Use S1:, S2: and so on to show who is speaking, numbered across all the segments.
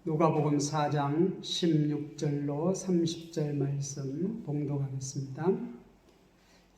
S1: 누가복음 4장 16절로 30절 말씀 봉독하겠습니다.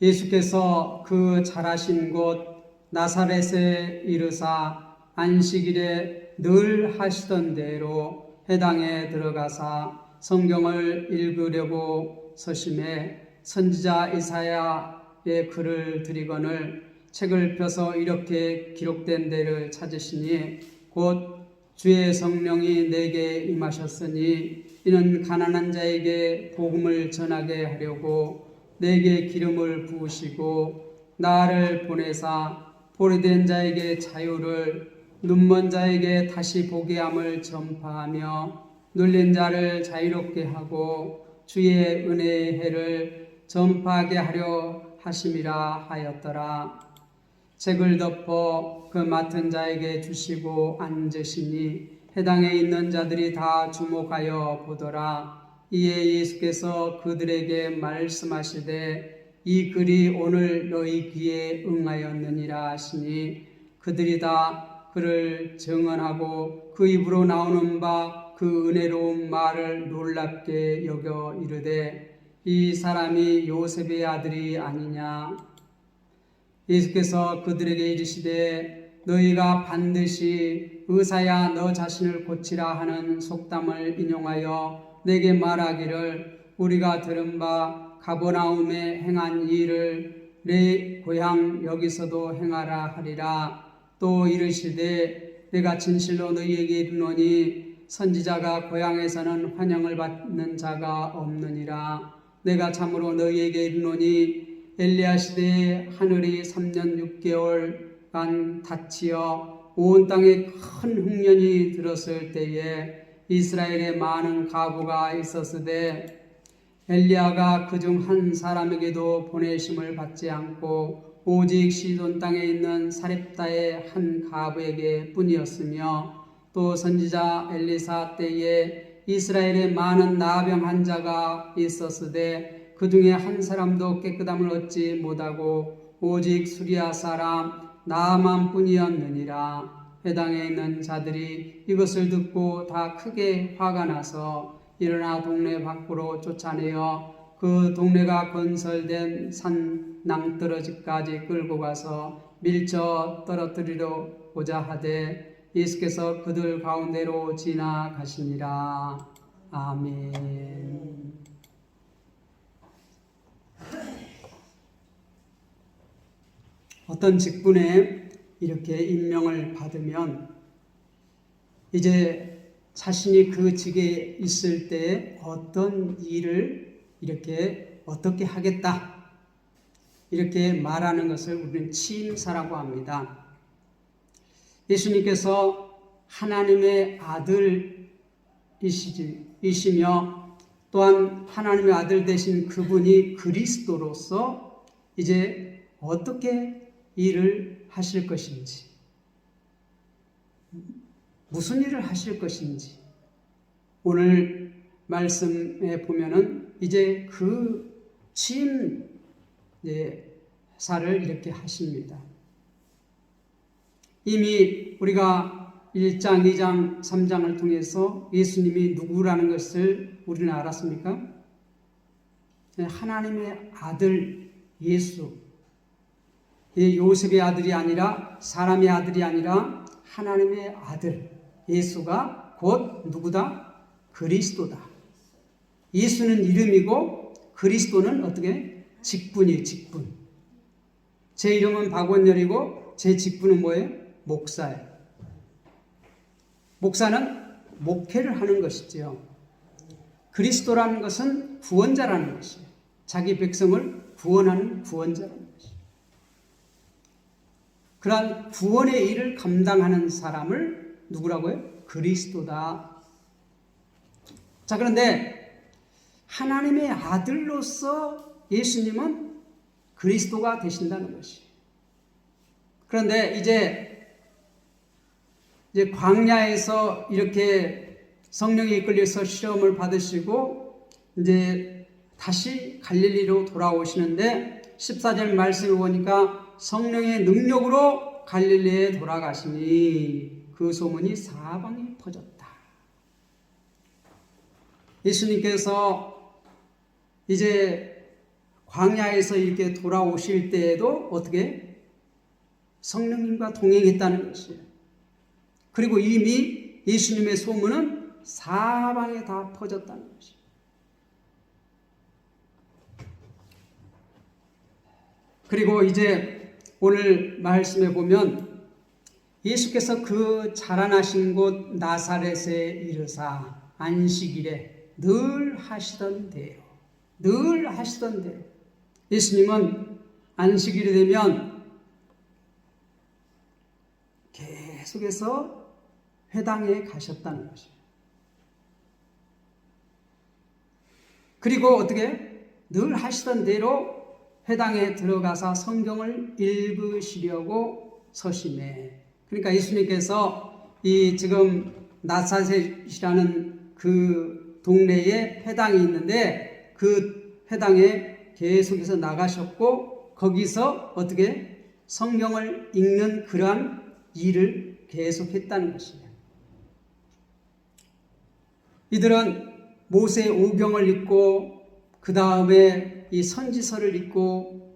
S1: 예수께서 그 자라신 곳 나사렛에 이르사 안식일에 늘 하시던 대로 회당에 들어가사 성경을 읽으려고 서심해 선지자 이사야의 글을 들이거늘 책을 펴서 이렇게 기록된 데를 찾으시니 곧 주의 성령이 내게 임하셨으니 이는 가난한 자에게 복음을 전하게 하려고 내게 기름을 부으시고 나를 보내사 포로된 자에게 자유를 눈먼 자에게 다시 보게 함을 전파하며 눌린 자를 자유롭게 하고 주의 은혜의 해를 전파하게 하려 하심이라 하였더라. 책을 덮어 그 맡은 자에게 주시고 앉으시니 회당에 있는 자들이 다 주목하여 보더라. 이에 예수께서 그들에게 말씀하시되 이 글이 오늘 너희 귀에 응하였느니라 하시니 그들이 다 그를 증언하고 그 입으로 나오는 바 그 은혜로운 말을 놀랍게 여겨 이르되 이 사람이 요셉의 아들이 아니냐. 예수께서 그들에게 이르시되 너희가 반드시 의사야 너 자신을 고치라 하는 속담을 인용하여 내게 말하기를 우리가 들은 바 가버나움에 행한 일을 내 고향 여기서도 행하라 하리라. 또 이르시되 내가 진실로 너희에게 이르노니 선지자가 고향에서는 환영을 받는 자가 없느니라. 내가 참으로 너희에게 이르노니 엘리야 시대에 하늘이 3년 6개월간 닫히어 온 땅에 큰 흉년이 들었을 때에 이스라엘에 많은 가부가 있었으되 엘리야가 그중 한 사람에게도 보내심을 받지 않고 오직 시돈 땅에 있는 사렙다의 한 가부에게 뿐이었으며 또 선지자 엘리사 때에 이스라엘에 많은 나병 환자가 있었으되 그 중에 한 사람도 깨끗함을 얻지 못하고 오직 수리아 사람 나아만 뿐이었느니라. 회당에 있는 자들이 이것을 듣고 다 크게 화가 나서 일어나 동네 밖으로 쫓아내어 그 동네가 건설된 산 낭떠러지까지 끌고 가서 밀쳐 떨어뜨리려고자 하되 예수께서 그들 가운데로 지나가시니라. 아멘. 어떤 직분에 이렇게 임명을 받으면 이제 자신이 그 직에 있을 때 어떤 일을 이렇게 어떻게 하겠다 이렇게 말하는 것을 우리는 취임사라고 합니다. 예수님께서 하나님의 아들이시며 또한 하나님의 아들 되신 그분이 그리스도로서 이제 어떻게 일을 하실 것인지, 무슨 일을 하실 것인지 오늘 말씀에 보면은 이제 그 취임사를 이렇게 하십니다. 이미 우리가 1장, 2장, 3장을 통해서 예수님이 누구라는 것을 우리는 알았습니까? 하나님의 아들 예수, 요셉의 아들이 아니라 사람의 아들이 아니라 하나님의 아들 예수가 곧 누구다? 그리스도다. 예수는 이름이고 그리스도는 어떻게? 직분이에요. 직분. 제 이름은 박원열이고 제 직분은 뭐예요? 목사예요. 목사는 목회를 하는 것이지요. 그리스도라는 것은 구원자라는 것이에요. 자기 백성을 구원하는 구원자라는 것이에요. 그러한 구원의 일을 감당하는 사람을 누구라고요? 그리스도다. 자, 그런데 하나님의 아들로서 예수님은 그리스도가 되신다는 것이에요. 그런데 이제 광야에서 이렇게 성령에 이끌려서 시험을 받으시고 이제 다시 갈릴리로 돌아오시는데 14절 말씀을 보니까 성령의 능력으로 갈릴리에 돌아가시니 그 소문이 사방에 퍼졌다. 예수님께서 이제 광야에서 이렇게 돌아오실 때에도 어떻게 성령님과 동행했다는 것이에요. 그리고 이미 예수님의 소문은 사방에 다 퍼졌다는 것이에요. 그리고 이제 오늘 말씀에 보면 예수께서 그 자라나신 곳 나사렛에 이르사 안식일에 늘 하시던 대로, 예수님은 안식일이 되면 계속해서 회당에 가셨다는 것이에요. 그리고 어떻게 늘 하시던 대로 회당에 들어가서 성경을 읽으시려고 서심해. 그러니까 예수님께서 이 지금 나사렛이라는 그 동네에 회당이 있는데 그 회당에 계속해서 나가셨고 거기서 어떻게 성경을 읽는 그러한 일을 계속했다는 것이에요. 이들은 모세 오경을 읽고 그 다음에 이 선지서를 읽고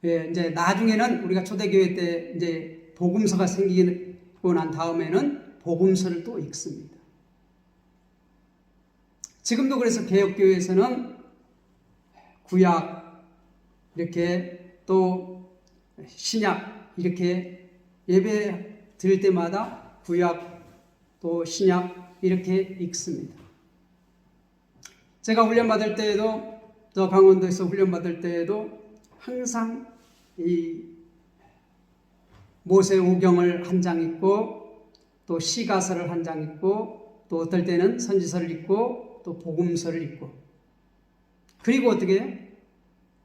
S1: 이제 나중에는 우리가 초대교회 때 이제 복음서가 생기고 난 다음에는 복음서를 또 읽습니다. 지금도 그래서 개혁교회에서는 구약 이렇게 또 신약 이렇게 예배 드릴 때마다 구약 또 신약 이렇게 읽습니다. 제가 훈련받을 때에도 저 강원도에서 훈련받을 때에도 항상 이 모세 오경을 한 장 읽고 또 시가서를 한 장 읽고 또 어떨 때는 선지서를 읽고 또 복음서를 읽고 그리고 어떻게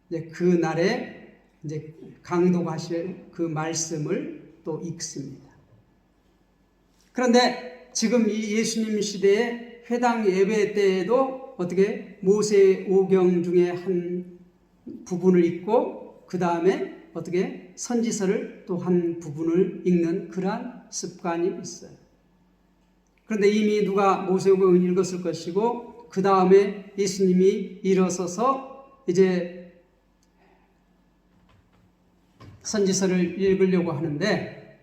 S1: 이제 그 날에 이제 강독하실 그 말씀을 또 읽습니다. 그런데 지금 이 예수님 시대의 회당 예배 때에도 어떻게 모세 오경 중에 한 부분을 읽고 그 다음에 어떻게 선지서를 또 한 부분을 읽는 그러한 습관이 있어요. 그런데 이미 누가 모세 오경을 읽었을 것이고 그 다음에 예수님이 일어서서 이제 선지서를 읽으려고 하는데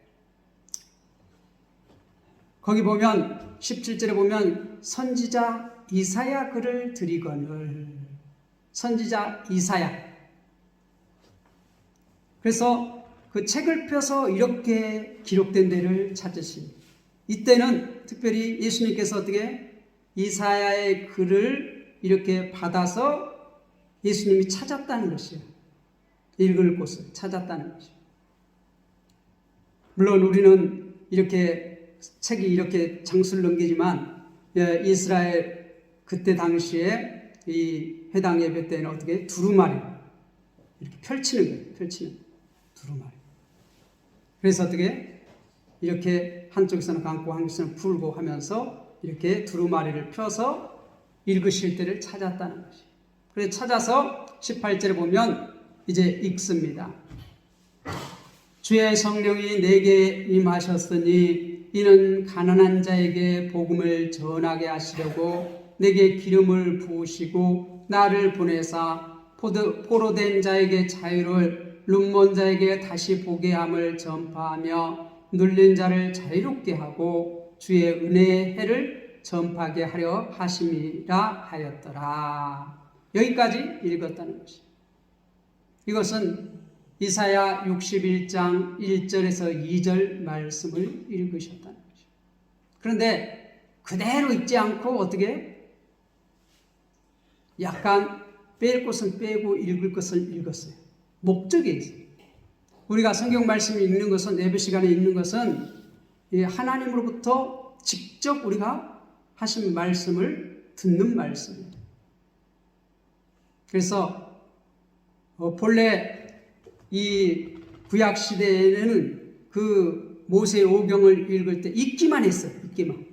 S1: 거기 보면 17절에 보면 선지자 이사야 글을 드리거늘 선지자 이사야 그래서 그 책을 펴서 이렇게 기록된 데를 찾으십니다. 이때는 특별히 예수님께서 어떻게 이사야의 글을 이렇게 받아서 예수님이 찾았다는 것이에요. 읽을 곳을 찾았다는 것이에요. 물론 우리는 이렇게 책이 이렇게 장수를 넘기지만 이스라엘 그때 당시에 이 회당 예배 때는 어떻게 두루마리 이렇게 펼치는 거예요. 펼치는 두루마리. 그래서 어떻게 이렇게 한쪽에서는 감고 한쪽에서는 풀고 하면서 이렇게 두루마리를 펴서 읽으실 때를 찾았다는 것이에요. 그래서 찾아서 18절에 보면 이제 읽습니다. 주의 성령이 내게 임하셨으니 이는 가난한 자에게 복음을 전하게 하시려고 내게 기름을 부으시고 나를 보내사 포로된 자에게 자유를 눈먼 자에게 다시 보게 함을 전파하며 눌린 자를 자유롭게 하고 주의 은혜의 해를 전파하게 하려 하심이라 하였더라. 여기까지 읽었다는 것입니다. 이것은 이사야 61장 1절에서 2절 말씀을 읽으셨다는 것입니다. 그런데 그대로 읽지 않고 어떻게 약간 뺄 것은 빼고 읽을 것을 읽었어요. 목적이 있어요. 우리가 성경 말씀을 읽는 것은 예배 시간에 읽는 것은 하나님으로부터 직접 우리가 하신 말씀을 듣는 말씀입니다. 그래서 본래 이 구약 시대에는 그 모세 오경을 읽을 때 읽기만 했어요. 읽기만.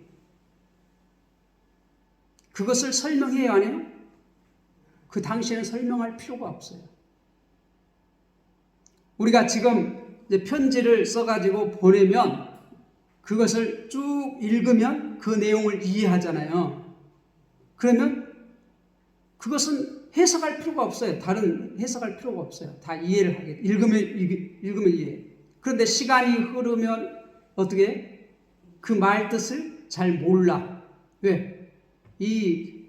S1: 그것을 설명해야 하네요. 그 당시에는 설명할 필요가 없어요. 우리가 지금 이제 편지를 써가지고 보내면 그것을 쭉 읽으면 그 내용을 이해하잖아요. 그러면 그것은 해석할 필요가 없어요. 다른 해석할 필요가 없어요. 다 이해를 하게. 읽으면 이해. 그런데 시간이 흐르면 어떻게 그 말 뜻을 잘 몰라. 왜? 이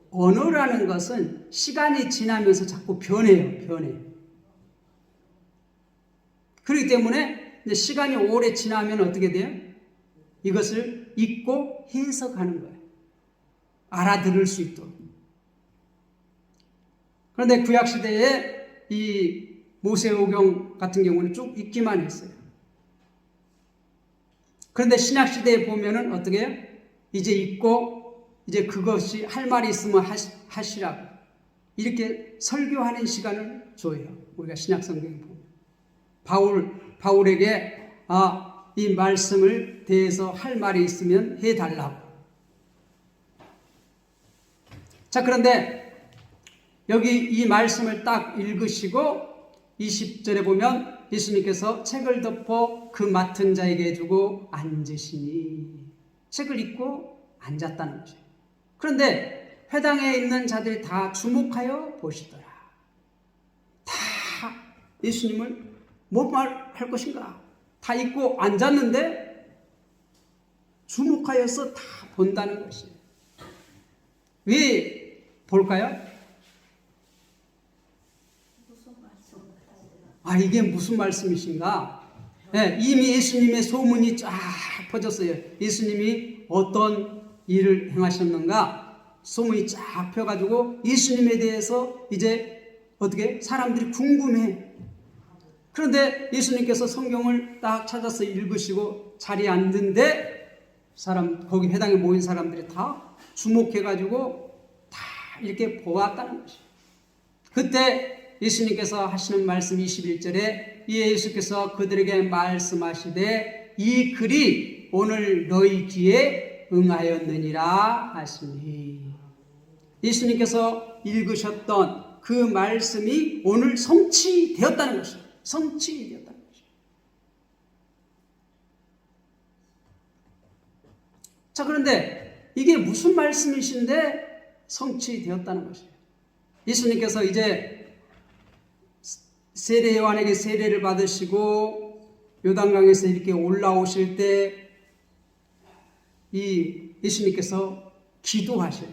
S1: 언어라는 것은 시간이 지나면서 자꾸 변해요. 변해. 그렇기 때문에 이제 시간이 오래 지나면 어떻게 돼요? 이것을 읽고 해석하는 거예요. 알아들을 수 있도록. 그런데 구약시대에 이 모세오경 같은 경우는 쭉 읽기만 했어요. 그런데 신약시대에 보면은 어떻게 해요? 이제 읽고 이제 그것이 할 말이 있으면 하시라고 이렇게 설교하는 시간을 줘요. 우리가 신약성경에 보면. 바울에게 이 말씀을 대해서 할 말이 있으면 해달라고. 자, 그런데 여기 이 말씀을 딱 읽으시고 20절에 보면 예수님께서 책을 덮어 그 맡은 자에게 주고 앉으시니, 책을 읽고 앉았다는 거죠. 그런데 회당에 있는 자들이 다 주목하여 보시더라. 다 예수님을 뭐 말할 것인가 다 읽고 앉았는데 주목하여서 다 본다는 것이에요. 왜 볼까요? 이게 무슨 말씀이신가? 네, 이미 예수님의 소문이 쫙 퍼졌어요. 예수님이 어떤 일을 행하셨는가? 소문이 쫙 펴가지고 예수님에 대해서 이제 어떻게 사람들이 궁금해. 그런데 예수님께서 성경을 딱 찾아서 읽으시고 자리에 앉는데 거기 회당에 모인 사람들이 다 주목해가지고 다 이렇게 보았다는 것이에요. 그때 예수님께서 하시는 말씀 21절에 예수께서 그들에게 말씀하시되 이 글이 오늘 너희 귀에 응하였느니라 하시니, 예수님께서 읽으셨던 그 말씀이 오늘 성취되었다는 것이에요. 성취되었다는 것이에요. 자, 그런데 이게 무슨 말씀이신데 성취되었다는 것이에요. 예수님께서 이제 세례 요한에게 세례를 받으시고 요단강에서 이렇게 올라오실 때 이 예수님께서 기도하셔요.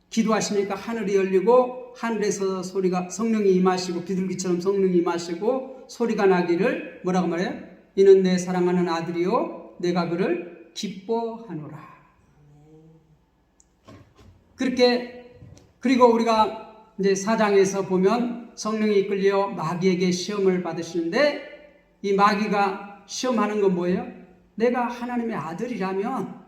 S1: 기도하시니까 하늘이 열리고 하늘에서 소리가, 성령이 임하시고 비둘기처럼 성령이 임하시고 소리가 나기를 뭐라고 말해요? 이는 내 사랑하는 아들이요 내가 그를 기뻐하노라. 그렇게, 그리고 우리가 이제 4장에서 보면 성령이 이끌려 마귀에게 시험을 받으시는데 이 마귀가 시험하는 건 뭐예요? 내가 하나님의 아들이라면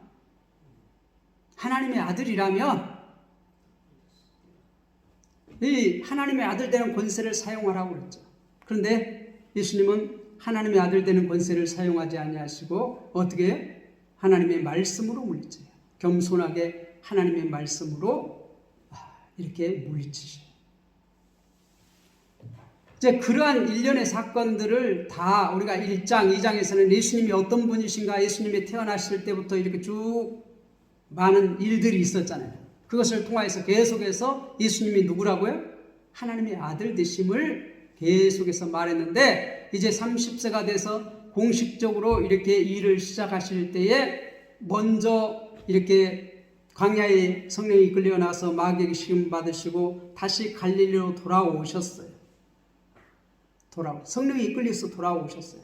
S1: 이 하나님의 아들 되는 권세를 사용하라고 그랬죠. 그런데 예수님은 하나님의 아들 되는 권세를 사용하지 아니하시고 어떻게 해요? 하나님의 말씀으로 물리쳐요. 겸손하게 하나님의 말씀으로 이렇게 물리치셔요. 이제 그러한 일련의 사건들을 다 우리가 1장, 2장에서는 예수님이 어떤 분이신가, 예수님이 태어나실 때부터 이렇게 쭉 많은 일들이 있었잖아요. 그것을 통해서 계속해서 예수님이 누구라고요? 하나님의 아들 되심을 계속해서 말했는데 이제 30세가 돼서 공식적으로 이렇게 일을 시작하실 때에 먼저 이렇게 광야에 성령이 이끌려 나서 마귀에게 시험 받으시고 다시 갈릴리로 돌아오셨어요. 성령이 이끌려서 돌아오셨어요.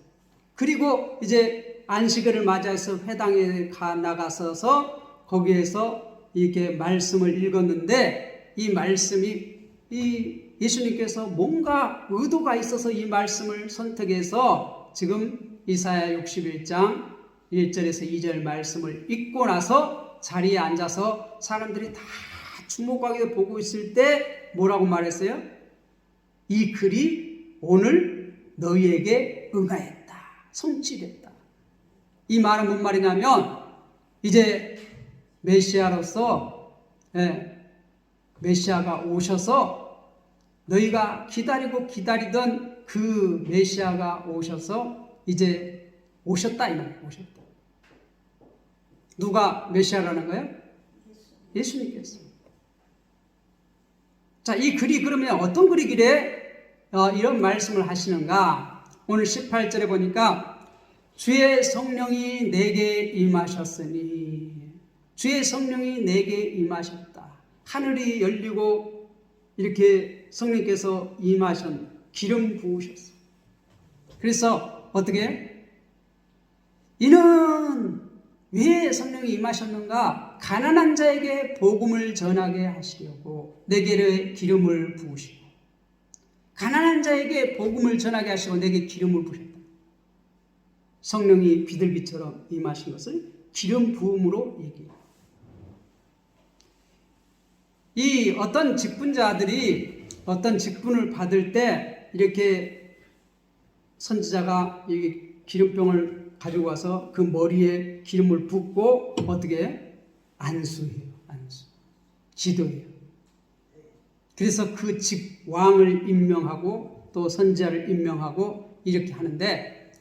S1: 그리고 이제 안식일을 맞이해서 회당에 나가서서 거기에서 이렇게 말씀을 읽었는데 이 말씀이 이 예수님께서 뭔가 의도가 있어서 이 말씀을 선택해서 지금 이사야 61장 1절에서 2절 말씀을 읽고 나서 자리에 앉아서 사람들이 다 주목하게 보고 있을 때 뭐라고 말했어요? 이 글이 오늘 너희에게 응하였다. 성취됐다. 이 말은 뭔 말이냐면 이제 메시아로서 메시아가 오셔서 너희가 기다리고 기다리던 그 메시아가 오셔서 이제 오셨다 이 말이에요. 오셨다. 누가 메시아라는 거예요? 예수님께서. 자, 이 글이 그러면 어떤 글이길래 이런 말씀을 하시는가? 오늘 18절에 보니까 주의 성령이 내게 임하셨으니, 주의 성령이 내게 임하셨다. 하늘이 열리고 이렇게 성령께서 임하셨, 기름 부으셨어. 그래서 어떻게? 이는 왜 성령이 임하셨는가? 가난한 자에게 복음을 전하게 하시려고 내게 기름을 부으시고, 가난한 자에게 복음을 전하게 하시고 내게 기름을 부으셨다. 성령이 비둘기처럼 임하신 것을 기름 부음으로 얘기해요. 이 어떤 직분자들이 어떤 직분을 받을 때 이렇게 선지자가 이 기름병을 가지고 와서 그 머리에 기름을 붓고 어떻게 안수해요. 안수. 기도해요. 그래서 그 왕을 임명하고 또 선지자를 임명하고 이렇게 하는데,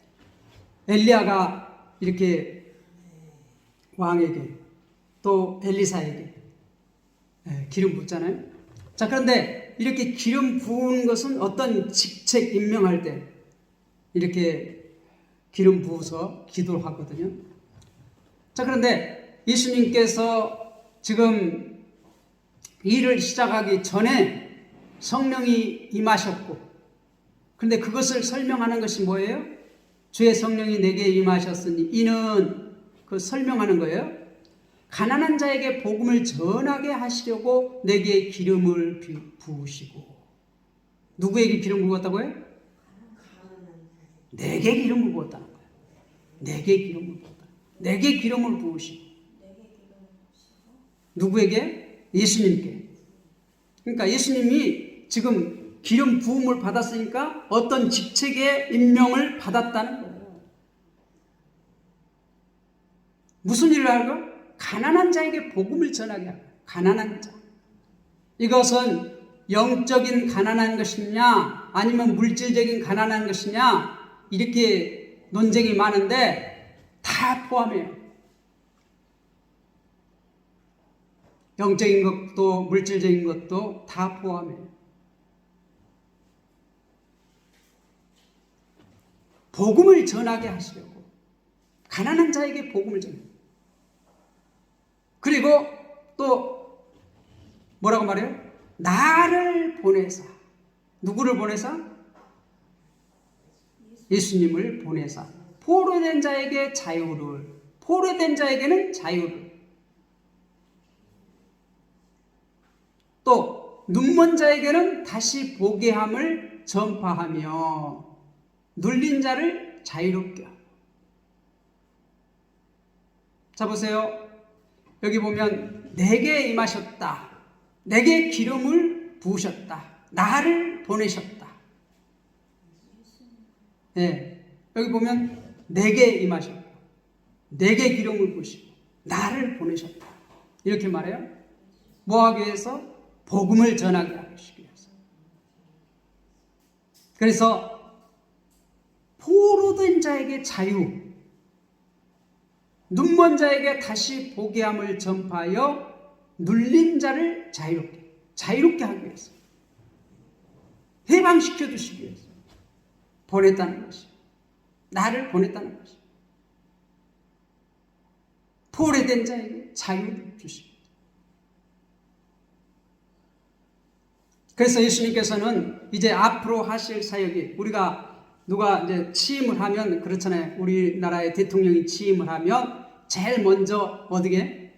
S1: 엘리야가 이렇게 왕에게 또 엘리사에게 기름 붓잖아요. 자, 그런데 이렇게 기름 부은 것은 어떤 직책 임명할 때 이렇게 기름 부어서 기도를 하거든요. 자, 그런데 예수님께서 지금 일을 시작하기 전에 성령이 임하셨고, 그런데 그것을 설명하는 것이 뭐예요? 주의 성령이 내게 임하셨으니, 이는 그 설명하는 거예요. 가난한 자에게 복음을 전하게 하시려고 내게 기름을 부으시고. 누구에게 기름 부었다고요? 내게 기름을 부었다는 거예요. 내게 기름을 부었다. 내게 기름을 부으시고. 누구에게? 예수님께. 그러니까 예수님이 지금 기름 부음을 받았으니까 어떤 직책의 임명을 받았다는 거예요. 무슨 일을 하고? 가난한 자에게 복음을 전하게 하고. 가난한 자. 이것은 영적인 가난한 것이냐 아니면 물질적인 가난한 것이냐 이렇게 논쟁이 많은데 다 포함해요. 영적인 것도 물질적인 것도 다 포함해요. 복음을 전하게 하시려고 가난한 자에게 복음을 전해요. 그리고 또 뭐라고 말해요? 나를 보내사. 누구를 보내사? 예수님을 보내사. 포로된 자에게 자유를, 포로된 자에게는 자유를, 또 눈먼 자에게는 다시 보게 함을 전파하며 눌린 자를 자유롭게 하고. 자, 보세요. 여기 보면 내게 임하셨다. 내게 기름을 부으셨다. 나를 보내셨다. 네, 여기 보면 내게 임하셨다. 내게 기름을 부으시고 나를 보내셨다. 이렇게 말해요. 뭐 하기 위해서? 복음을 전하게 하시기 위해서. 그래서 포로된 자에게 자유, 눈먼 자에게 다시 보게 함을 전파하여 눌린 자를 자유롭게 하기 위해서, 해방시켜 주시기 위해서 보냈다는 것이, 나를 보냈다는 것이, 포로된 자에게 자유를 주십니다. 그래서 예수님께서는 이제 앞으로 하실 사역이, 우리가 누가 이제 취임을 하면 그렇잖아요. 우리나라의 대통령이 취임을 하면 제일 먼저 어디게?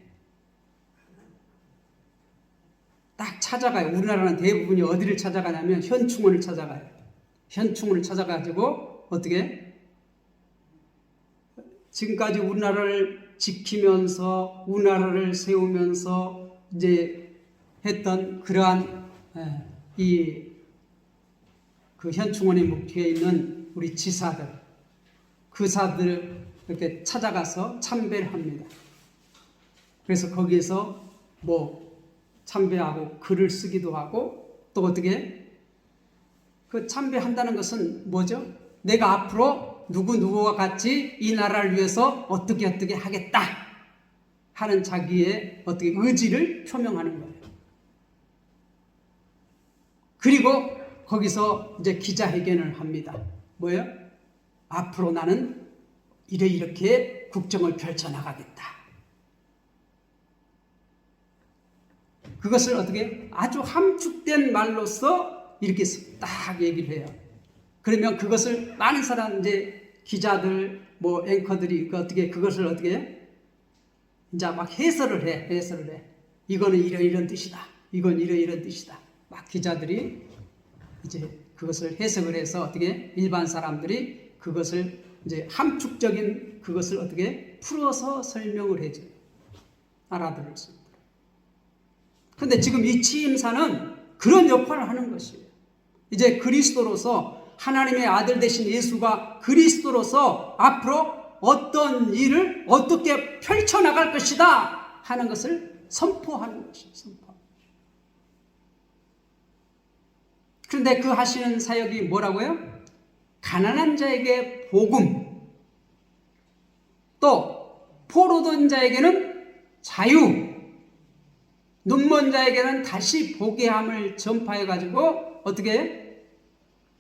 S1: 딱 찾아가요. 우리나라는 대부분이 어디를 찾아가냐면 현충원을 찾아가요. 현충원을 찾아가지고 어떻게? 지금까지 우리나라를 지키면서 우리나라를 세우면서 이제 했던 그러한 그 현충원에 묵혀 있는 우리 지사들, 그사들을 이렇게 찾아가서 참배를 합니다. 그래서 거기에서 뭐 참배하고 글을 쓰기도 하고, 또 어떻게 그 참배한다는 것은 뭐죠? 내가 앞으로 누구와 같이 이 나라를 위해서 어떻게 하겠다 하는 자기의 어떻게 의지를 표명하는 거예요. 그리고 거기서 이제 기자회견을 합니다. 뭐예요? 앞으로 나는 이렇게 국정을 펼쳐나가겠다. 그것을 어떻게 아주 함축된 말로써 이렇게 딱 얘기를 해요. 그러면 그것을 많은 사람 이제 기자들 뭐 앵커들이 그것을 어떻게 이제 막 해설을 해. 이거는 이런 뜻이다. 이건 이런 뜻이다. 막 기자들이 이제 그것을 해석을 해서 어떻게 일반 사람들이 그것을 이제 함축적인 그것을 어떻게 풀어서 설명을 해줘요. 알아들을 수 있도록. 근데 지금 이 취임사는 그런 역할을 하는 것이에요. 이제 그리스도로서 하나님의 아들 되신 예수가 그리스도로서 앞으로 어떤 일을 어떻게 펼쳐나갈 것이다 하는 것을 선포하는 것이에요. 그런데 그 하시는 사역이 뭐라고요? 가난한 자에게 복음, 또 포로된 자에게는 자유, 눈먼 자에게는 다시 보게 함을 전파해가지고 어떻게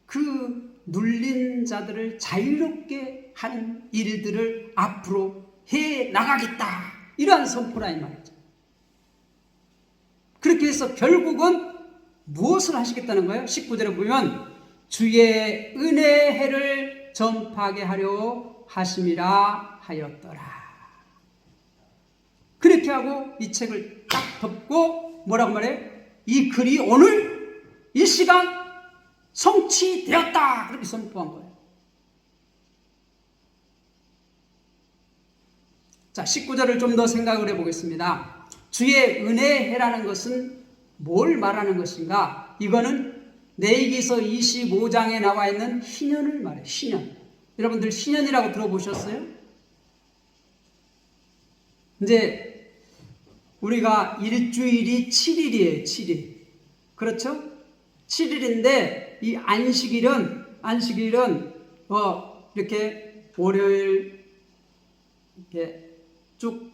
S1: 그 눌린 자들을 자유롭게 하는 일들을 앞으로 해 나가겠다. 이러한 선포라 이 말이죠. 그렇게 해서 결국은 무엇을 하시겠다는 거예요? 19절에 보면 주의 은혜의 해를 전파하게 하려 하심이라 하였더라. 그렇게 하고 이 책을 딱 덮고 뭐라고 말해? 이 글이 오늘 이 시간 성취되었다. 그렇게 선포한 거예요. 자, 19절을 좀 더 생각을 해보겠습니다. 주의 은혜의 해라는 것은 뭘 말하는 것인가? 이거는 레위기서 25장에 나와 있는 희년을 말해요. 희년. 여러분들 희년이라고 들어보셨어요? 이제 우리가 일주일이 7일이에요. 7일. 그렇죠? 7일인데 이 안식일은 이렇게 월요일 이렇게 쭉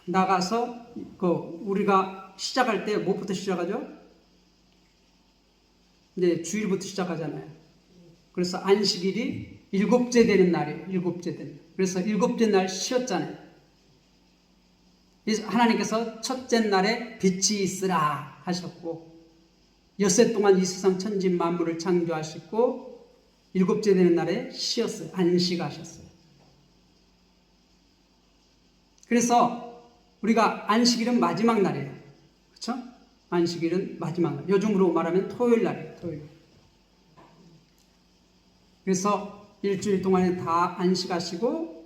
S1: 나가서 우리가 시작할 때 뭐부터 시작하죠? 이제 주일부터 시작하잖아요. 그래서 안식일이 일곱째 되는 날이에요. 일곱째 되는 날. 그래서 일곱째 날 쉬었잖아요. 그래서 하나님께서 첫째 날에 빛이 있으라 하셨고 엿새 동안 이 세상 천지 만물을 창조하시고 일곱째 되는 날에 쉬었어요. 안식하셨어요. 그래서 우리가 안식일은 마지막 날이에요. 그렇죠? 안식일은 마지막 날. 요즘으로 말하면 토요일 날이에요. 토요일. 그래서 일주일 동안에 다 안식하시고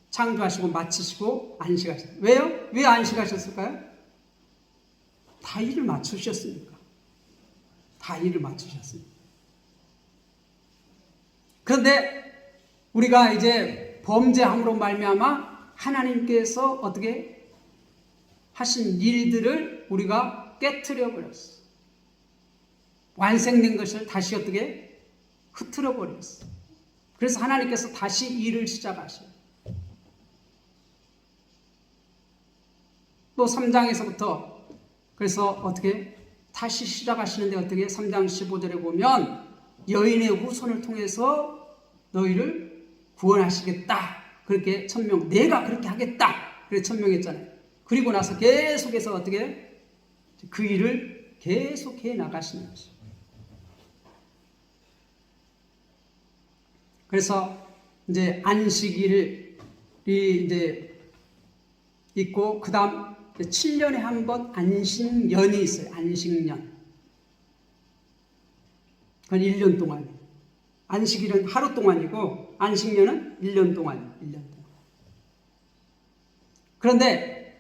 S1: 창조하시고 마치시고 안식하셨어요. 왜요? 왜 안식하셨을까요? 다 일을 마치셨으니까. 다 일을 마치셨으니까. 그런데 우리가 이제 범죄함으로 말미암아 하나님께서 어떻게 하신 일들을 우리가 깨트려 버렸어. 완성된 것을 다시 어떻게 흐트러 버렸어. 그래서 하나님께서 다시 일을 시작하셔요. 또 3장에서부터 그래서 어떻게 다시 시작하시는데 어떻게 3장 15절에 보면 여인의 후손을 통해서 너희를 구원하시겠다. 그렇게 천명, 내가 그렇게 하겠다. 그렇게 천명했잖아요. 그리고 나서 계속해서 어떻게 그 일을 계속해 나가시는 것이죠. 그래서 이제 안식일이 이제 있고 그다음 7년에 한 번 안식년이 있어요. 안식년. 그건 1년 동안. 안식일은 하루 동안이고 안식년은 1년 동안이에요. 1년 동안. 그런데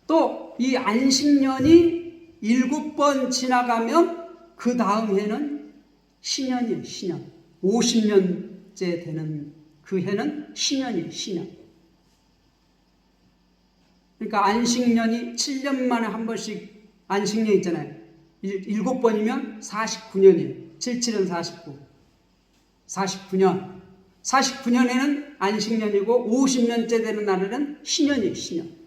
S1: 또 이 안식년이 7번 지나가면 그 다음 해는 신년이에요. 신년. 50년째 되는 그 해는 신년이에요. 신년. 그러니까 안식년이 7년 만에 한 번씩 안식년 있잖아요. 7번이면 49년이에요. 77은 49. 49년. 49년에는 안식년이고 50년째 되는 날에는 신년이에요. 신년.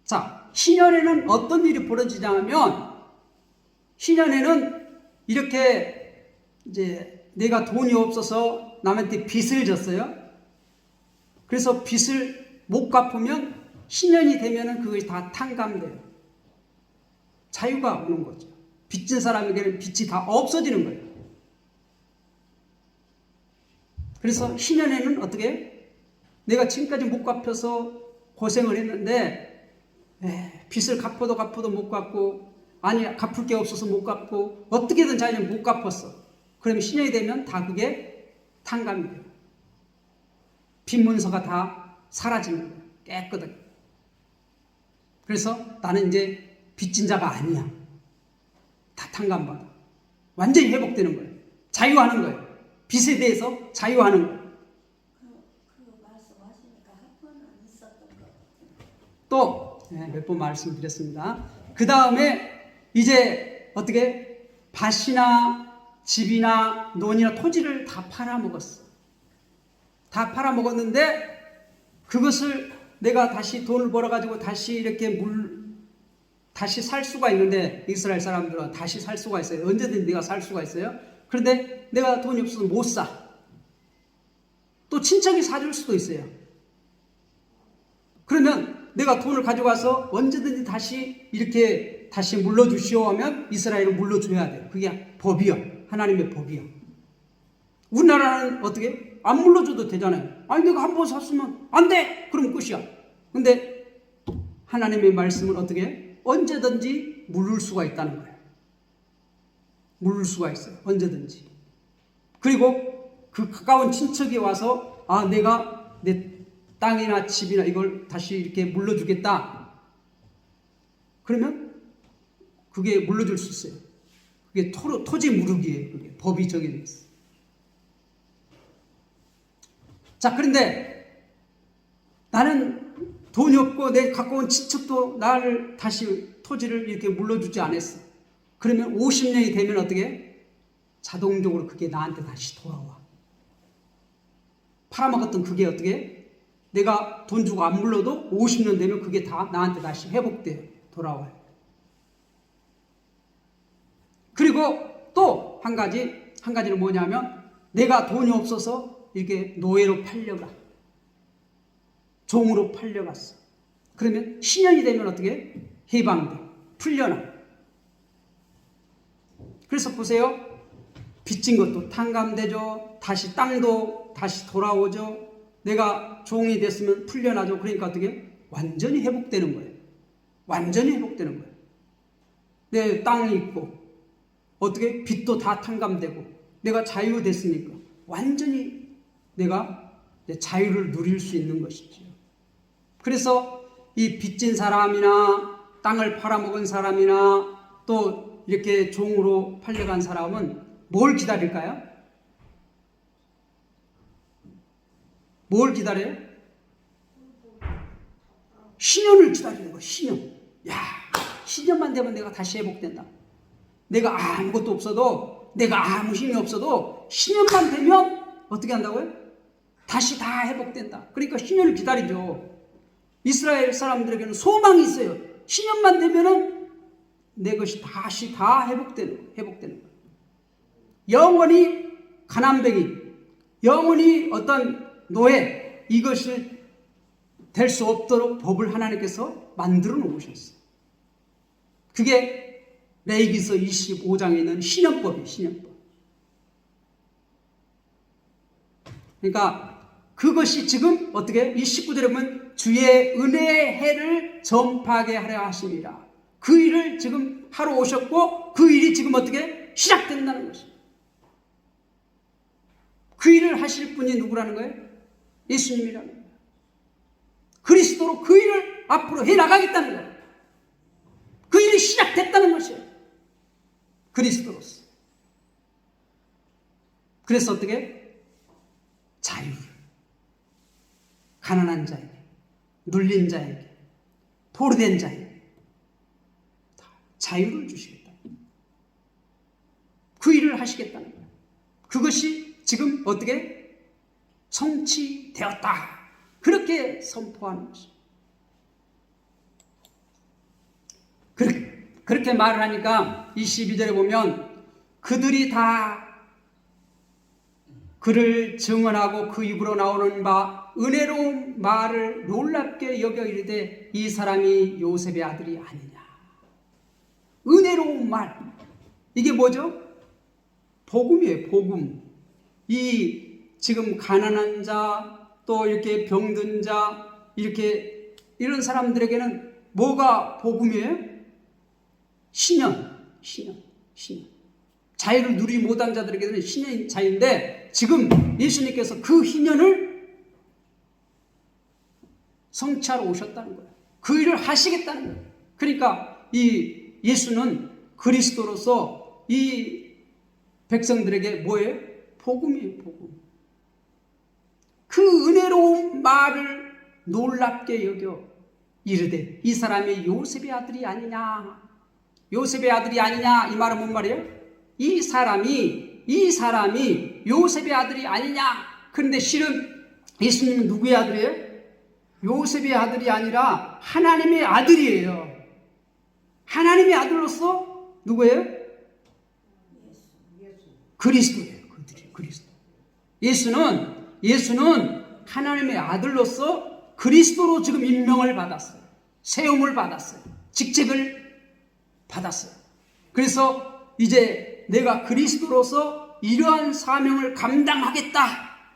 S1: 자, 신년에는 어떤 일이 벌어지냐면, 신년에는 이렇게 이제 내가 돈이 없어서 남한테 빚을 졌어요. 그래서 빚을 못 갚으면 신년이 되면은 그것이 다 탕감돼요. 자유가 오는 거죠. 빚진 사람에게는 빚이 다 없어지는 거예요. 그래서 신년에는 어떻게? 내가 지금까지 못 갚아서 고생을 했는데 빚을 갚아도 못 갚고, 아니 갚을 게 없어서 못 갚고, 어떻게든 자기는 못 갚았어. 그러면 신년이 되면 다 그게 탕감이 돼요. 빚 문서가 다 사라지는 거예요. 깨끗하게. 그래서 나는 이제 빚진 자가 아니야. 다 탕감받아. 완전히 회복되는 거예요. 자유하는 거예요. 빚에 대해서 자유하는 거예요.
S2: 그 말씀하시니까 한 번은 있었던 것 같아요.
S1: 또 몇 번 말씀드렸습니다. 그 다음에 이제 어떻게 밭이나 집이나 논이나 토지를 다 팔아먹었어. 다 팔아먹었는데 그것을 내가 다시 돈을 벌어가지고 다시 이렇게 다시 살 수가 있는데, 이스라엘 사람들은 다시 살 수가 있어요. 언제든지 내가 살 수가 있어요. 그런데 내가 돈이 없어서 못 사. 또 친척이 사줄 수도 있어요. 그러면 내가 돈을 가져가서 언제든지 다시 이렇게 다시 물러주시오 하면 이스라엘은 물러줘야 돼요. 그게 법이요. 하나님의 법이요. 우리나라는 어떻게? 안 물러줘도 되잖아요. 아니 내가 한 번 샀으면 안 돼! 그럼 끝이야. 근데 하나님의 말씀은 어떻게? 언제든지 물을 수가 있다는 거예요. 물을 수가 있어요. 언제든지. 그리고 그 가까운 친척이 와서 내가 내 땅이나 집이나 이걸 다시 이렇게 물러주겠다. 그러면 그게 물러줄 수 있어요. 그게 토지 무르기예요. 그게 법이 정해져 있어요. 자, 그런데 나는 돈이 없고 내 가까운 친척도 나를 다시 토지를 이렇게 물러주지 않았어. 그러면 50년이 되면 어떻게? 자동적으로 그게 나한테 다시 돌아와. 팔아먹었던 그게 어떻게? 내가 돈 주고 안 물러도 50년 되면 그게 다 나한테 다시 회복돼요. 돌아와요. 그리고 또 한 가지는 뭐냐면, 내가 돈이 없어서 이렇게 노예로 팔려가. 종으로 팔려갔어. 그러면 신년이 되면 어떻게? 해방돼. 풀려나. 그래서 보세요. 빚진 것도 탕감되죠. 다시 땅도 다시 돌아오죠. 내가 종이 됐으면 풀려나죠. 그러니까 어떻게? 완전히 회복되는 거예요. 완전히 회복되는 거예요. 내 땅이 있고 어떻게? 빚도 다 탕감되고 내가 자유됐으니까 완전히 내가 자유를 누릴 수 있는 것이죠. 그래서 이 빚진 사람이나 땅을 팔아먹은 사람이나 또 이렇게 종으로 팔려간 사람은 뭘 기다릴까요? 뭘 기다려요? 신년을 기다리는 거예요. 신년. 신년만 되면 내가 다시 회복된다. 내가 아무것도 없어도, 내가 아무 힘이 없어도 신년만 되면 어떻게 한다고요? 다시 다 회복된다. 그러니까 신년을 기다리죠. 이스라엘 사람들에게는 소망이 있어요. 신년만 되면은 내 것이 다시 다 회복되는 거예요. 영원히 가난뱅이, 영원히 어떤 노예, 이것이 될 수 없도록 법을 하나님께서 만들어 놓으셨어요. 그게 레위기서 25장에 있는 신년법이에요. 신년법. 그러니까 그것이 지금 어떻게? 이 19절에 보면 주의 은혜의 해를 전파하게 하려 하십니다. 그 일을 지금 하러 오셨고 그 일이 지금 어떻게? 시작된다는 것입니다. 그 일을 하실 분이 누구라는 거예요? 예수님이라는 거예요. 그리스도로 그 일을 앞으로 해나가겠다는 거예요. 그 일이 시작됐다는 것이에요. 그리스도로서. 그래서 어떻게? 자유를 가난한 자에게, 눌린 자에게, 포로된 자에게 자유를 주시겠다. 그 일을 하시겠다는 거예요. 그것이 지금 어떻게? 성취되었다. 그렇게 선포하는 것입니다. 그렇게 말을 하니까 22절에 보면 그들이 다 그를 증언하고 그 입으로 나오는 바 은혜로운 말을 놀랍게 여겨 이르되 이 사람이 요셉의 아들이 아니냐. 은혜로운 말. 이게 뭐죠? 복음이에요. 복음. 이 지금 가난한 자, 또 이렇게 병든 자, 이렇게 이런 사람들에게는 뭐가 복음이에요? 신현. 자유를 누리지 못한 자들에게는 신현 자유인데 지금 예수님께서 그 희년을 성취하러 오셨다는 거예요. 그 일을 하시겠다는 거예요. 그러니까 이 예수는 그리스도로서 이 백성들에게 뭐예요? 복음이에요. 복음. 그 은혜로운 말을 놀랍게 여겨 이르되 이 사람이 요셉의 아들이 아니냐. 요셉의 아들이 아니냐. 이 말은 뭔 말이에요? 이 사람이 요셉의 아들이 아니냐. 그런데 실은 예수님은 누구의 아들이에요? 요셉의 아들이 아니라 하나님의 아들이에요. 하나님의 아들로서 누구예요? 그리스도예요. 그리스도. 예수는 하나님의 아들로서 그리스도로 지금 임명을 받았어요. 세움을 받았어요. 직책을 받았어요. 그래서 이제 내가 그리스도로서 이러한 사명을 감당하겠다.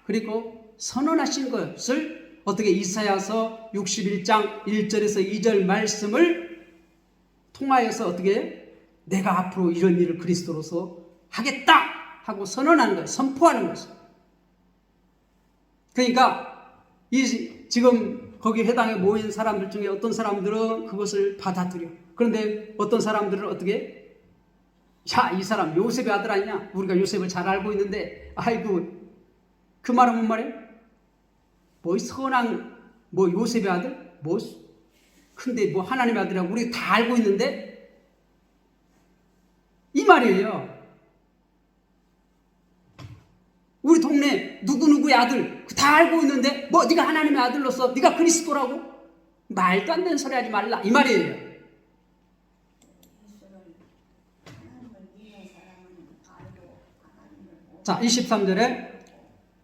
S1: 그리고 선언하신 것을 어떻게 이사야서 61장 1절에서 2절 말씀을 통하여서 어떻게 내가 앞으로 이런 일을 그리스도로서 하겠다 하고 선언하는 거예요. 선포하는 것이에요. 그러니까 지금 거기 회당에 모인 사람들 중에 어떤 사람들은 그것을 받아들여. 그런데 어떤 사람들은 어떻게? 야, 이 사람 요셉의 아들 아니냐? 우리가 요셉을 잘 알고 있는데, 아이고, 그 말은 뭔 말이에요? 뭐 선한 요셉의 아들? 근데 하나님의 아들이라고 우리 다 알고 있는데 이 말이에요. 우리 동네 누구누구의 아들 다 알고 있는데 네가 하나님의 아들로서 네가 그리스도라고? 말도 안 되는 소리 하지 말라 이 말이에요. 자, 23절에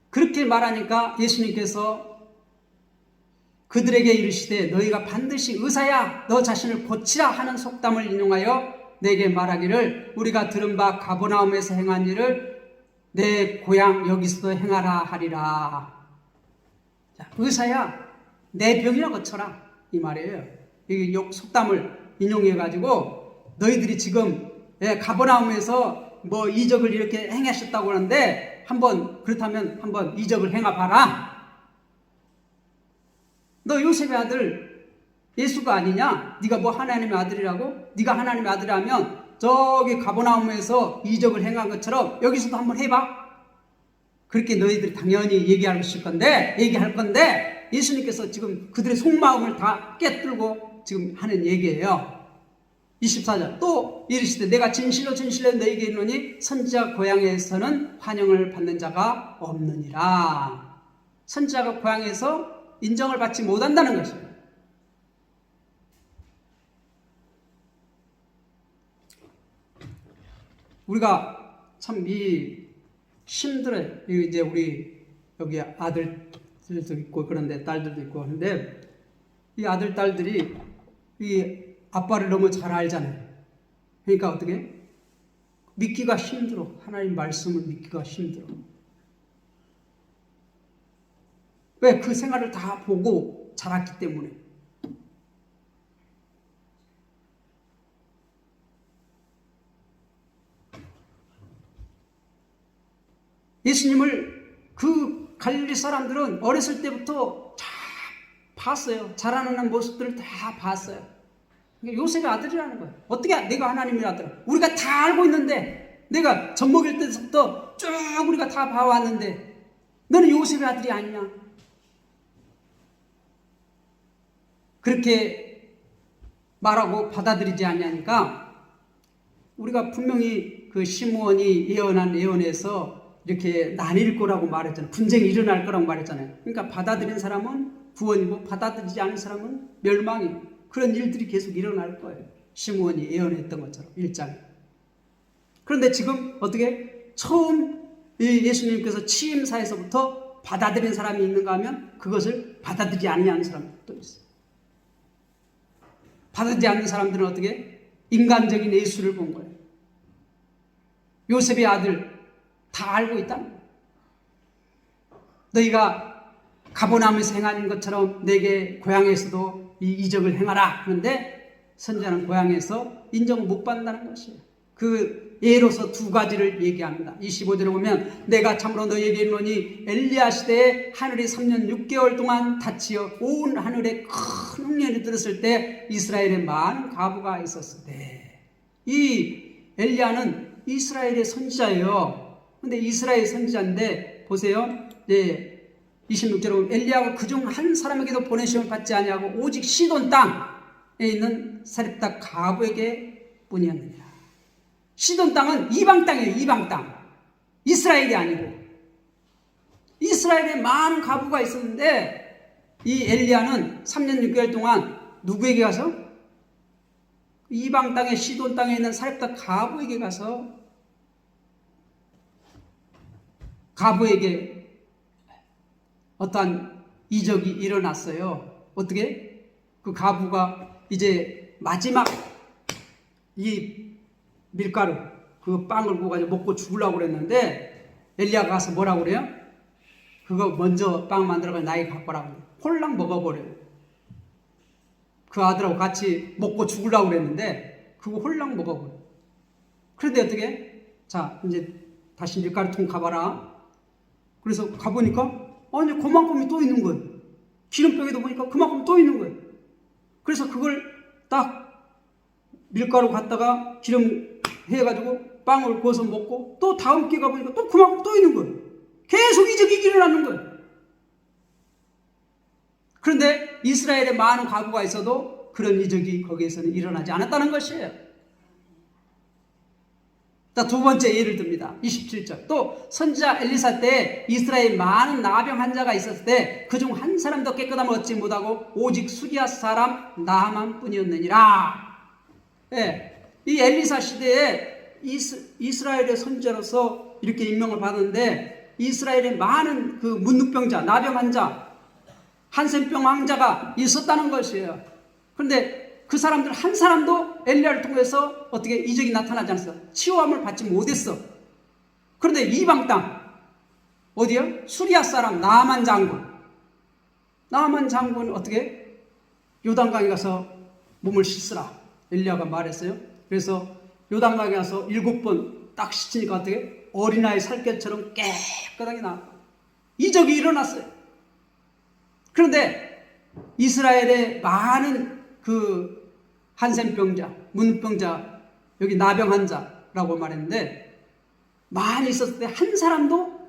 S1: 그렇게 말하니까 예수님께서 그들에게 이르시되 너희가 반드시 의사야 너 자신을 고치라 하는 속담을 인용하여 내게 말하기를 우리가 들은 바 가버나움에서 행한 일을 내 고향 여기서도 행하라 하리라. 자, 의사야 내 병이나 고쳐라 이 말이에요. 이 속담을 인용해 가지고 너희들이 지금 가버나움에서 이적을 이렇게 행하셨다고 하는데 그렇다면 한번 이적을 행하 봐라. 너 요셉의 아들 예수가 아니냐? 네가 하나님의 아들이라고? 네가 하나님의 아들이라면 저기 가버나움에서 이적을 행한 것처럼 여기서도 한번 해봐. 그렇게 너희들이 당연히 얘기할 건데 예수님께서 지금 그들의 속마음을 다 깨뚫고 지금 하는 얘기예요. 24절 또 이르시되 내가 진실로 너희에게 이르노니 선지자 고향에서는 환영을 받는 자가 없느니라. 선지자가 고향에서 인정을 받지 못한다는 것입니다. 우리가 참 힘들어요. 이제 우리 여기 아들들도 있고 그런데 딸들도 있고 하는데 이 아들 딸들이 이 아빠를 너무 잘 알잖아요. 그러니까 어떻게 믿기가 힘들어. 하나님 말씀을 믿기가 힘들어. 왜? 그 생활을 다 보고 자랐기 때문에. 예수님을 그 갈릴리 사람들은 어렸을 때부터 다 봤어요. 자라나는 모습들을 다 봤어요. 요셉의 아들이라는 거예요. 어떻게 내가 하나님의 아들? 우리가 다 알고 있는데 내가 젖먹일 때부터 쭉 우리가 다 봐왔는데 너는 요셉의 아들이 아니냐? 그렇게 말하고 받아들이지 않냐니까 우리가 분명히 그 시므온이 예언한 예언에서 이렇게 나뉠 거라고 말했잖아요. 분쟁이 일어날 거라고 말했잖아요. 그러니까 받아들인 사람은 구원이고 받아들이지 않은 사람은 멸망이에요. 그런 일들이 계속 일어날 거예요. 시므온이 예언했던 것처럼 1장에. 그런데 지금 어떻게 처음 예수님께서 취임사에서부터 받아들인 사람이 있는가 하면 그것을 받아들이지 않는 사람이 또 있어요. 받아들이지 않는 사람들은 어떻게 인간적인 예수를 본 거예요. 요셉의 아들 다 알고 있다는 거예요. 너희가 가버나움에서 행한 것처럼 내게 고향에서도 이 이적을 행하라 하는데 선지자는 고향에서 인정을 못 받는다는 것이에요. 그 예로서 두 가지를 얘기합니다. 25절에 보면 내가 참으로 너희에게 이르노니 엘리야 시대에 하늘이 3년 6개월 동안 닫히어 온 하늘에 큰 흉년이 들었을 때 이스라엘에 많은 과부가 있었을 때, 이 엘리야는 이스라엘의 선지자예요. 근데 이스라엘 선지자인데 보세요. 26절에 보면 엘리야가 그중 한 사람에게도 보내심을 받지 아니하고 오직 시돈 땅에 있는 사렙다 과부에게 뿐이었느니라. 시돈 땅은 이방 땅이에요. 이방 땅. 이스라엘이 아니고. 이스라엘에 많은 과부가 있었는데 이 엘리야는 3년 6개월 동안 누구에게 가서? 이방 땅의 시돈 땅에 있는 사렙다 과부에게 가서 과부에게 어떠한 이적이 일어났어요. 어떻게? 그 과부가 이제 마지막 이 밀가루 그 빵을 구워가지고 먹고 죽으려고 그랬는데 엘리야가 가서 뭐라고 그래요? 그거 먼저 빵 만들어가지고 나에게 갖고 오라고 그래요. 홀랑 먹어버려요. 그 아들하고 같이 먹고 죽으려고 그랬는데 그거 홀랑 먹어버려요. 그런데 어떻게? 자 이제 다시 밀가루통 가봐라. 그래서 가보니까 아니 그만큼이 또 있는 거예요. 기름병에도 보니까 그만큼 또 있는 거예요. 그래서 그걸 딱 밀가루 갖다가 기름 해가지고 빵을 구워서 먹고 또 다음 끼 가보니까 또 그만큼 또 있는 거예요. 계속 이적이 일어나는 거예요. 그런데 이스라엘에 많은 과부가 있어도 그런 이적이 거기에서는 일어나지 않았다는 것이에요. 자, 두 번째 예를 듭니다. 27절. 또 선지자 엘리사 때 이스라엘 많은 나병 환자가 있었을 때 그중 한 사람도 깨끗함을 얻지 못하고 오직 수리아 사람 나만 뿐이었느니라. 예. 이 엘리사 시대에 이스라엘의 선지자로서 이렇게 임명을 받았는데 이스라엘에 많은 그 문둥병자, 나병 환자, 한센병 환자가 있었다는 것이에요. 그런데 그 사람들 한 사람도 엘리야를 통해서 어떻게 이적이 나타나지 않았어. 치유함을 받지 못했어. 그런데 이방 땅 어디요? 수리아 사람 나만 장군. 나만 장군 어떻게? 요단강에 가서 몸을 씻으라. 엘리야가 말했어요. 그래서 요단강에 가서 7번 딱 씻으니까 어떻게? 어린아이 살결처럼 깨끗하게 나왔고 이적이 일어났어요. 그런데 이스라엘의 많은 그 한센병자, 문병자, 여기 나병 환자라고 말했는데 많이 있었을 때 한 사람도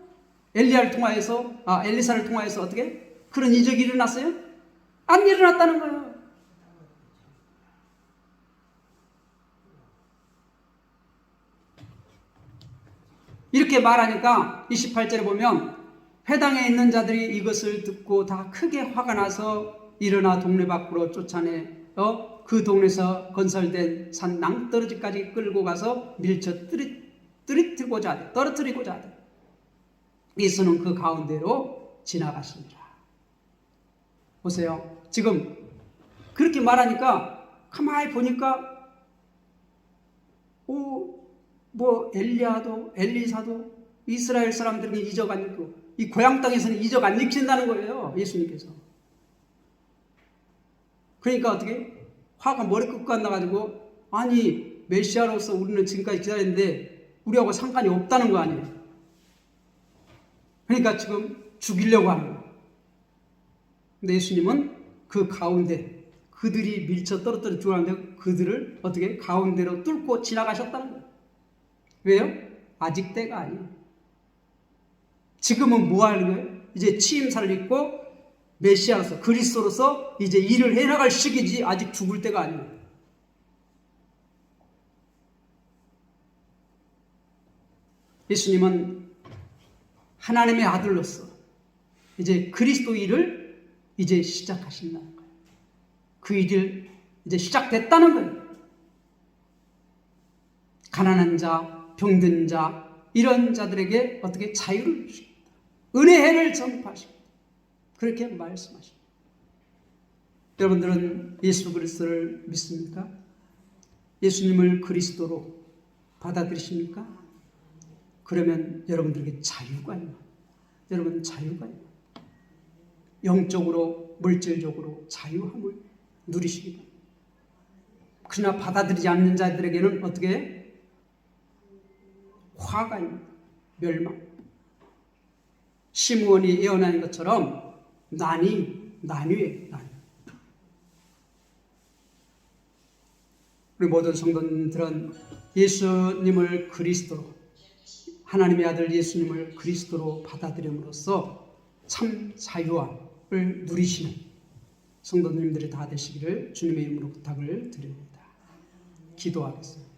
S1: 엘리사를 통하여서 어떻게? 그런 이적이 일어났어요? 안 일어났다는 거예요. 이렇게 말하니까 28절에 보면 회당에 있는 자들이 이것을 듣고 다 크게 화가 나서 일어나 동네 밖으로 쫓아내어 그 동네에서 건설된 산 낭떠러지까지 끌고 가서 밀쳐 떨어뜨리고자 하되 예수는 그 가운데로 지나가시니라. 보세요. 지금 그렇게 말하니까 가만히 보니까 엘리야도 엘리사도 이스라엘 사람들은 이적 안 읽고 이 고향 땅에서는 이적 안 읽힌다는 거예요. 예수님께서. 그러니까 어떻게? 화가 머리끝 나가지고 아니 메시아로서 우리는 지금까지 기다렸는데 우리하고 상관이 없다는 거 아니에요. 그러니까 지금 죽이려고 하는 거예요. 근데 예수님은 그 가운데 그들이 밀쳐 떨어뜨려 죽었는데 그들을 어떻게 가운데로 뚫고 지나가셨다는 거예요. 왜요? 아직 때가 아니에요. 지금은 뭐 하는 거예요? 이제 취임사를 입고 메시아로서 그리스도로서 이제 일을 해나갈 시기지 아직 죽을 때가 아니에요. 예수님은 하나님의 아들로서 이제 그리스도 일을 이제 시작하신다는 거예요. 그 일을 이제 시작됐다는 거예요. 가난한 자, 병든 자, 이런 자들에게 어떻게 자유를 주십니다. 은혜를 전파하십니다. 그렇게 말씀하십니다. 여러분들은 예수 그리스도를 믿습니까? 예수님을 그리스도로 받아들이십니까? 그러면 여러분들에게 자유가 있나? 여러분 자유가 있나? 영적으로 물질적으로 자유함을 누리시기 바랍니다. 그러나 받아들이지 않는 자들에게는 어떻게 화가 있는 멸망. 시므온이 예언한 것처럼 난위에. 우리 모든 성도님들은 예수님을 그리스도로, 하나님의 아들 예수님을 그리스도로 받아들임으로써 참 자유함을 누리시는 성도님들이 다 되시기를 주님의 이름으로 부탁을 드립니다. 기도하겠습니다.